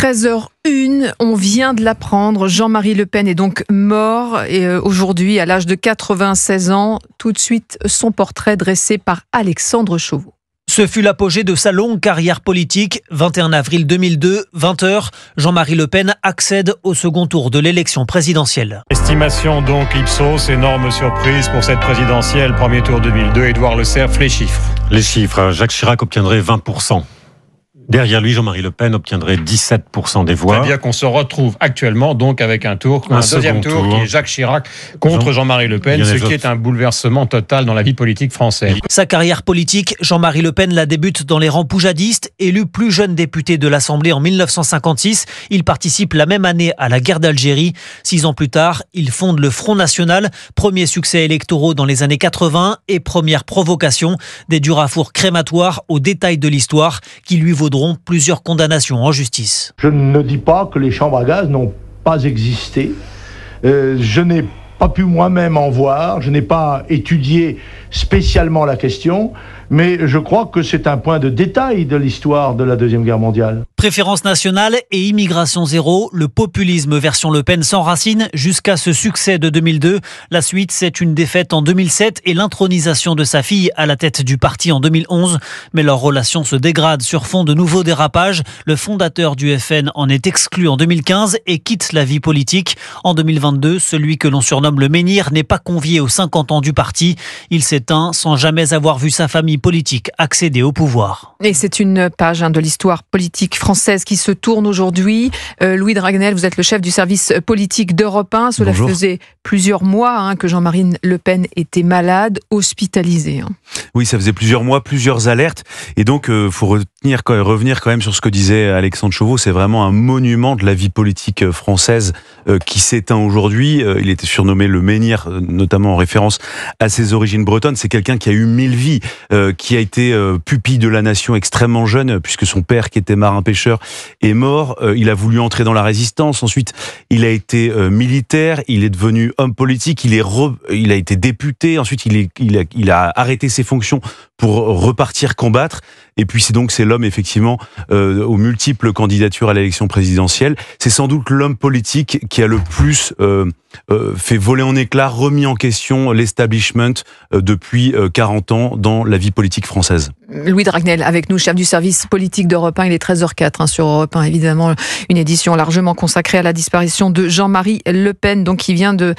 13h01, on vient de l'apprendre, Jean-Marie Le Pen est donc mort et aujourd'hui à l'âge de 96 ans. Tout de suite son portrait dressé par Alexandre Chauveau. Ce fut l'apogée de sa longue carrière politique. 21 avril 2002, 20h, Jean-Marie Le Pen accède au second tour de l'élection présidentielle. Estimation donc Ipsos, énorme surprise pour cette présidentielle. Premier tour 2002, Édouard Le Cerf, les chiffres. Les chiffres, Jacques Chirac obtiendrait 20%. Derrière lui, Jean-Marie Le Pen obtiendrait 17% des voix. C'est-à-dire qu'on se retrouve actuellement donc avec un deuxième tour qui est Jacques Chirac contre Jean-Marie Le Pen, ce qui est un bouleversement total dans la vie politique française. Sa carrière politique, Jean-Marie Le Pen la débute dans les rangs poujadistes. Élu plus jeune député de l'Assemblée en 1956, il participe la même année à la guerre d'Algérie. 6 ans plus tard, il fonde le Front National, premier succès électoraux dans les années 80 et première provocation des Durafour crématoires au détail de l'histoire qui lui vaudront plusieurs condamnations en justice. Je ne dis pas que les chambres à gaz n'ont pas existé. Je n'ai pas pu moi-même en voir. Je n'ai pas étudié spécialement la question. Mais je crois que c'est un point de détail de l'histoire de la Deuxième Guerre mondiale. Préférence nationale et immigration zéro, le populisme version Le Pen s'enracine jusqu'à ce succès de 2002. La suite, c'est une défaite en 2007 et l'intronisation de sa fille à la tête du parti en 2011. Mais leur relation se dégrade sur fond de nouveaux dérapages. Le fondateur du FN en est exclu en 2015 et quitte la vie politique. En 2022, celui que l'on surnomme le menhir n'est pas convié aux 50 ans du parti. Il s'éteint sans jamais avoir vu sa famille politique accéder au pouvoir. Et c'est une page de l'histoire politique française qui se tourne aujourd'hui. Louis Dragnel, vous êtes le chef du service politique d'Europe 1. Cela Bonjour. faisait plusieurs mois que Jean-Marie Le Pen était malade, hospitalisé. Oui, ça faisait plusieurs mois, plusieurs alertes. Et donc, faut revenir quand même sur ce que disait Alexandre Chauveau. C'est vraiment un monument de la vie politique française qui s'éteint aujourd'hui. Il était surnommé le menhir, notamment en référence à ses origines bretonnes. C'est quelqu'un qui a eu 1000 vies, qui a été pupille de la nation extrêmement jeune, puisque son père, qui était marin-pêcheur, est mort. Il a voulu entrer dans la résistance. Ensuite, il a été militaire. Il est devenu homme politique. Il a été député. Ensuite, il a arrêté ses fonctions pour repartir combattre. Et puis c'est l'homme effectivement aux multiples candidatures à l'élection présidentielle. C'est sans doute l'homme politique qui a le plus fait voler en éclats, remis en question l'establishment depuis 40 ans dans la vie politique française. Louis Dragnel avec nous, chef du service politique d'Europe 1. Il est 13h04 sur Europe 1, évidemment, une édition largement consacrée à la disparition de Jean-Marie Le Pen, donc qui vient de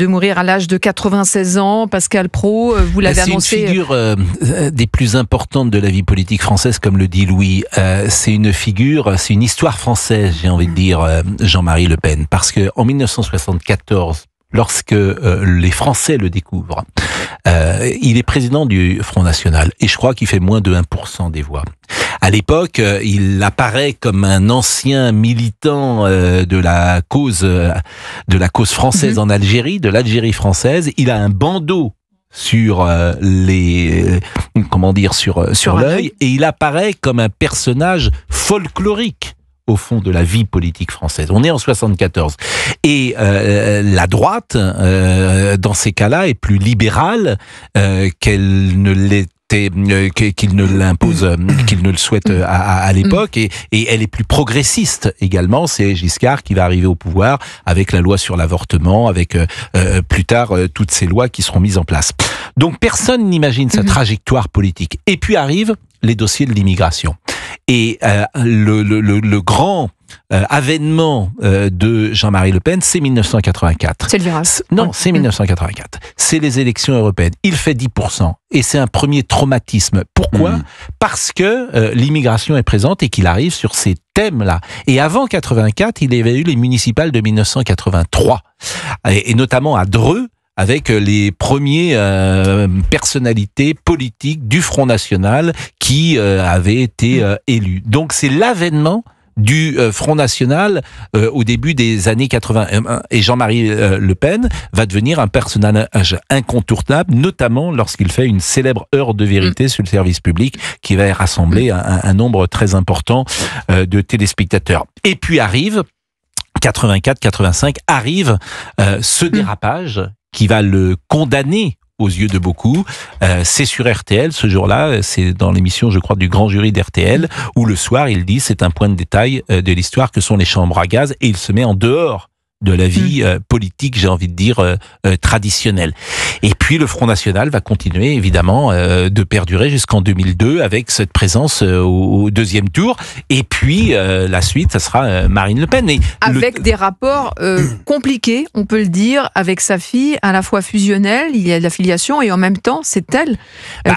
mourir à l'âge de 96 ans. Pascal Praud, vous l'avez annoncé. C'est une figure des plus importantes de la vie politique française, comme le dit Louis. C'est une histoire française, j'ai envie de dire, Jean-Marie Le Pen, parce que en 1974, lorsque les Français le découvrent, il est président du Front National et je crois qu'il fait moins de 1% des voix. À l'époque, il apparaît comme un ancien militant de la cause française en Algérie, de l'Algérie française. Il a un bandeau sur sur l'œil, et il apparaît comme un personnage folklorique au fond de la vie politique française. On est en 74. Et la droite, dans ces cas-là, est plus libérale qu'elle ne l'est qu'il ne l'impose, qu'il ne le souhaite à l'époque, et elle est plus progressiste également. C'est Giscard qui va arriver au pouvoir avec la loi sur l'avortement, avec plus tard toutes ces lois qui seront mises en place. Donc personne n'imagine sa trajectoire politique. Et puis arrivent les dossiers de l'immigration. Et le grand avènement de Jean-Marie Le Pen, c'est 1984. C'est le virage. Non, c'est 1984. C'est les élections européennes. Il fait 10%. Et c'est un premier traumatisme. Pourquoi ? Parce que l'immigration est présente et qu'il arrive sur ces thèmes-là. Et avant 84, il y avait eu les municipales de 1983. Et notamment à Dreux, avec les premiers personnalités politiques du Front National qui avaient été élus. Donc c'est l'avènement du Front National au début des années 80. Et Jean-Marie Le Pen va devenir un personnage incontournable, notamment lorsqu'il fait une célèbre heure de vérité sur le service public qui va rassembler un nombre très important de téléspectateurs. Et puis arrive 84-85, arrive ce dérapage qui va le condamner aux yeux de beaucoup. C'est sur RTL ce jour-là, c'est dans l'émission, je crois, du grand jury d'RTL, où le soir, il dit c'est un point de détail de l'histoire que sont les chambres à gaz, et il se met en dehors de la vie politique, j'ai envie de dire, traditionnelle. Et puis le Front National va continuer, évidemment, de perdurer jusqu'en 2002 avec cette présence au deuxième tour. Et puis, la suite, ça sera Marine Le Pen. Avec des rapports compliqués, on peut le dire, avec sa fille, à la fois fusionnelle, il y a de la filiation, et en même temps, c'est elle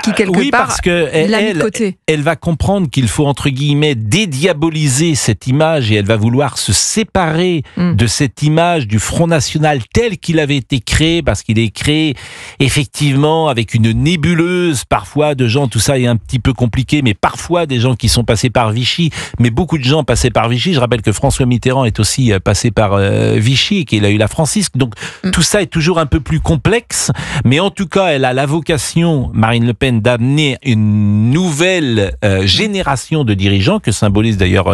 qui, quelque part, parce que l'a mis de côté. Elle va comprendre qu'il faut, entre guillemets, dédiaboliser cette image, et elle va vouloir se séparer de cette image du Front National tel qu'il avait été créé, parce qu'il est créé effectivement avec une nébuleuse parfois de gens, tout ça est un petit peu compliqué, mais parfois des gens qui sont passés par Vichy, mais beaucoup de gens passaient par Vichy. Je rappelle que François Mitterrand est aussi passé par Vichy et qu'il a eu la Francisque, donc tout ça est toujours un peu plus complexe, mais en tout cas elle a la vocation, Marine Le Pen, d'amener une nouvelle génération de dirigeants, que symbolise d'ailleurs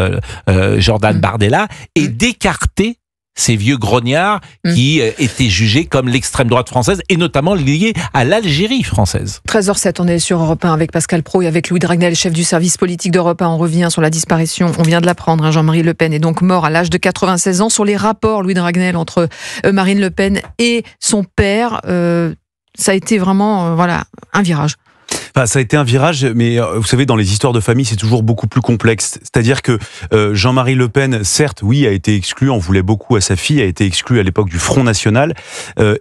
Jordan Bardella, et d'écarter ces vieux grognards qui étaient jugés comme l'extrême droite française, et notamment liés à l'Algérie française. 13h07, on est sur Europe 1 avec Pascal Praud et avec Louis Dragnel, chef du service politique d'Europe 1. On revient sur la disparition, on vient de l'apprendre, Jean-Marie Le Pen est donc mort à l'âge de 96 ans. Sur les rapports, Louis Dragnel, entre Marine Le Pen et son père, ça a été vraiment un virage. Enfin, ça a été un virage, mais vous savez, dans les histoires de famille, c'est toujours beaucoup plus complexe. C'est-à-dire que Jean-Marie Le Pen, certes, oui, a été exclu, on voulait beaucoup à sa fille, a été exclu à l'époque du Front National,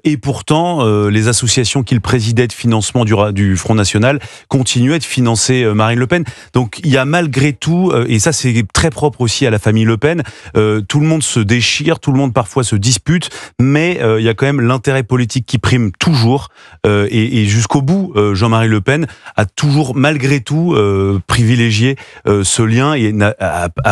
et pourtant, les associations qu'il présidait de financement du Front National continuaient de financer Marine Le Pen. Donc, il y a malgré tout, et ça c'est très propre aussi à la famille Le Pen, tout le monde se déchire, tout le monde parfois se dispute, mais il y a quand même l'intérêt politique qui prime toujours, et jusqu'au bout, Jean-Marie Le Pen a toujours, malgré tout, privilégié ce lien et n'a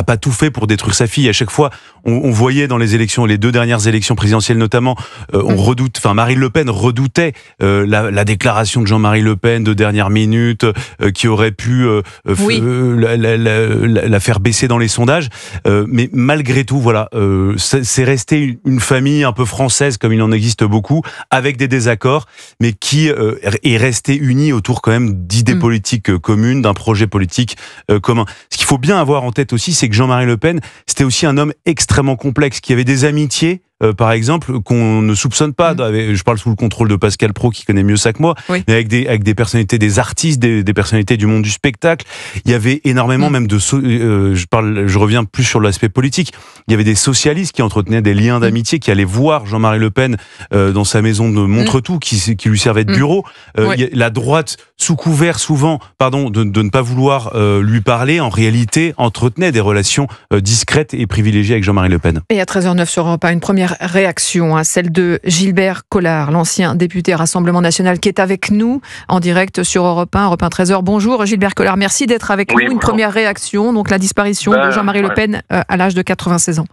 pas tout fait pour détruire sa fille. À chaque fois, on voyait dans les élections, les 2 dernières élections présidentielles notamment, Marine Le Pen redoutait la déclaration de Jean-Marie Le Pen de dernière minute qui aurait pu la faire baisser dans les sondages. Mais malgré tout, voilà, c'est resté une famille un peu française, comme il en existe beaucoup, avec des désaccords, mais qui est restée unie autour quand même d'idées politiques communes, d'un projet politique commun. Ce qu'il faut bien avoir en tête aussi, c'est que Jean-Marie Le Pen, c'était aussi un homme extrêmement complexe, qui avait des amitiés, par exemple, qu'on ne soupçonne pas. Je parle sous le contrôle de Pascal Praud, qui connaît mieux ça que moi, mais avec des personnalités, des artistes, des personnalités du monde du spectacle. Il y avait énormément même de... je reviens plus sur l'aspect politique. Il y avait des socialistes qui entretenaient des liens d'amitié, qui allaient voir Jean-Marie Le Pen dans sa maison de Montretout, qui lui servait de bureau. La droite, sous couvert souvent, de ne pas vouloir lui parler, en réalité, entretenait des relations discrètes et privilégiées avec Jean-Marie Le Pen. Et à 13h09 sur Europe 1, une première réaction, celle de Gilbert Collard, l'ancien député Rassemblement National, qui est avec nous en direct sur Europe 1 13h. Bonjour Gilbert Collard, merci d'être avec nous. Une première réaction, donc la disparition de Jean-Marie Le Pen à l'âge de 96 ans.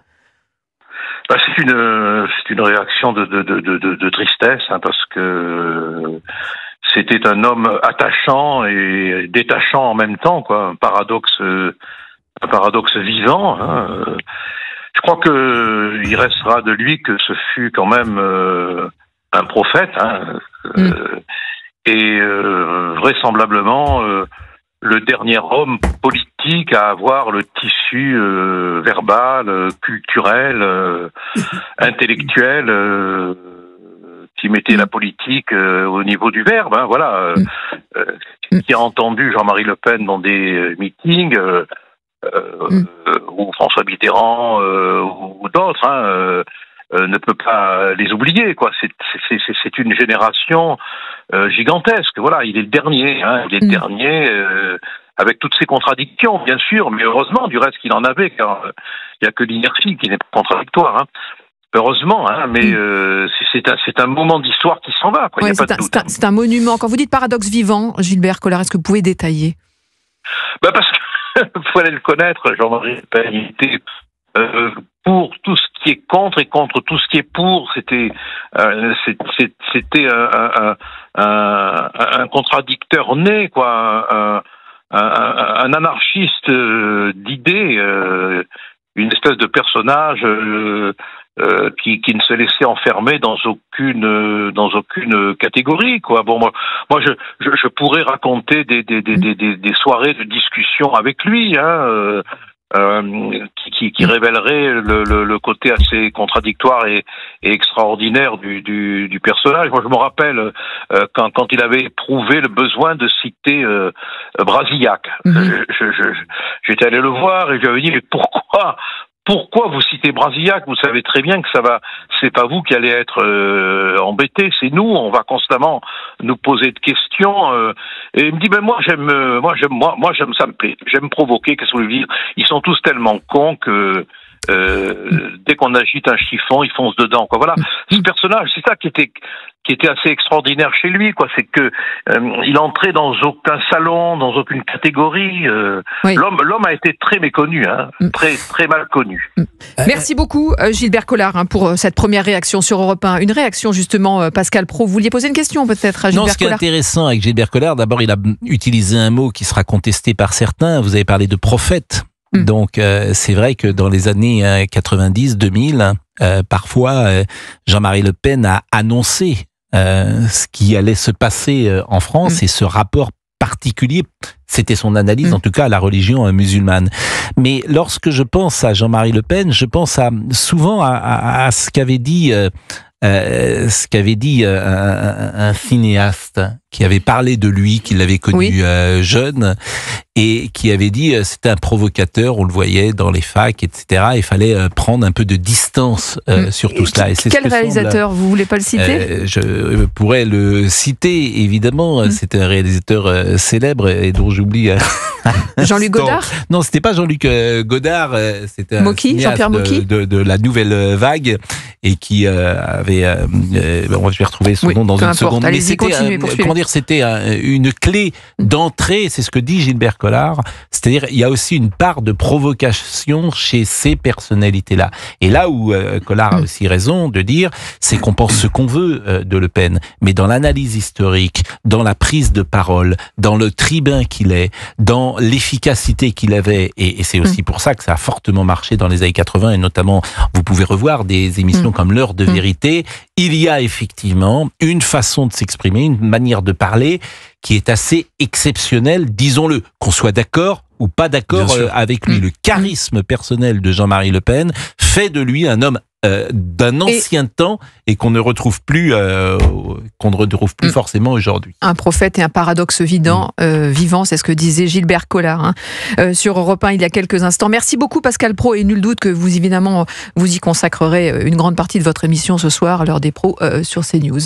C'est une réaction de tristesse, parce que c'était un homme attachant et détachant en même temps, quoi, un paradoxe vivant. Je crois que il restera de lui que ce fut quand même un prophète, et vraisemblablement le dernier homme politique à avoir le tissu verbal, culturel, intellectuel, qui mettait la politique au niveau du verbe. Qui a entendu Jean-Marie Le Pen dans des meetings, ou François Mitterrand ou d'autres, ne peut pas les oublier, quoi. C'est une génération gigantesque. Voilà, il est le dernier, il est le dernier, avec toutes ses contradictions, bien sûr, mais heureusement, du reste qu'il en avait, car il n'y a que l'inertie qui n'est pas contradictoire. Heureusement, mais c'est un moment d'histoire qui s'en va, quoi. Ouais, c'est un monument. Quand vous dites paradoxe vivant, Gilbert Collard, est-ce que vous pouvez détailler ? Parce que il fallait le connaître, Jean-Marie Le Pen, il était pour tout ce qui est contre et contre tout ce qui est pour. C'était un contradicteur né, quoi, un anarchiste d'idées, une espèce de personnage qui ne se laissait enfermer dans aucune catégorie, quoi. Bon, moi je pourrais raconter des soirées de discussion avec lui, hein, qui révélerait le côté assez contradictoire et extraordinaire du personnage. Moi, je me rappelle quand il avait éprouvé le besoin de citer Brasillac. J'étais allé le voir et je lui avais dit, mais pourquoi vous citez Brasillac? Vous savez très bien que c'est pas vous qui allez être embêté, c'est nous. On va constamment nous poser de questions. Et il me dit, ben moi j'aime, ça me plaît. J'aime provoquer. Qu'est-ce que vous voulez dire? Ils sont tous tellement cons que dès qu'on agite un chiffon, ils foncent dedans, quoi. Voilà. Ce personnage, c'est ça qui était assez extraordinaire chez lui, quoi. C'est que il entrait dans aucun salon, dans aucune catégorie. Oui. L'homme a été très méconnu, hein, très mal connu. Merci beaucoup, Gilbert Collard, hein, pour cette première réaction sur Europe 1. Une réaction justement, Pascal Praud. Vous vouliez poser une question peut-être à Gilbert Collard? Non, ce qui est intéressant avec Gilbert Collard, d'abord, il a utilisé un mot qui sera contesté par certains. Vous avez parlé de prophète. Donc, c'est vrai que dans les années 90-2000, parfois, Jean-Marie Le Pen a annoncé ce qui allait se passer en France et ce rapport particulier, c'était son analyse, en tout cas, à la religion musulmane. Mais lorsque je pense à Jean-Marie Le Pen, je pense souvent à ce qu'avait dit un cinéaste qui avait parlé de lui, qui l'avait connu jeune, et qui avait dit c'était un provocateur, on le voyait dans les facs, etc. Il fallait prendre un peu de distance sur tout cela. Et c'est quel réalisateur? Vous voulez pas le citer? Je pourrais le citer, évidemment. C'est un réalisateur célèbre et dont j'oublie... Jean-Luc Godard? Non, c'était pas Jean-Luc Godard, c'était un cinéaste de la nouvelle vague et qui avait... je vais retrouver son nom dans une seconde. Mais c'était une clé d'entrée, c'est ce que dit Gilbert Collard, c'est-à-dire il y a aussi une part de provocation chez ces personnalités-là. Et là où Collard a aussi raison de dire, c'est qu'on pense ce qu'on veut de Le Pen, mais dans l'analyse historique, dans la prise de parole, dans le tribun qu'il est, dans l'efficacité qu'il avait, et c'est aussi pour ça que ça a fortement marché dans les années 80, et notamment, vous pouvez revoir des émissions comme L'heure de vérité, il y a effectivement une façon de s'exprimer, une manière de parler qui est assez exceptionnelle, disons-le, qu'on soit d'accord ou pas d'accord avec lui. Le charisme personnel de Jean-Marie Le Pen fait de lui un homme d'un ancien temps et qu'on ne retrouve plus, forcément aujourd'hui. Un prophète et un paradoxe vivant, c'est ce que disait Gilbert Collard sur Europe 1 il y a quelques instants. Merci beaucoup Pascal Praud, et nul doute que vous y consacrerez une grande partie de votre émission ce soir, l'heure des pros sur CNews.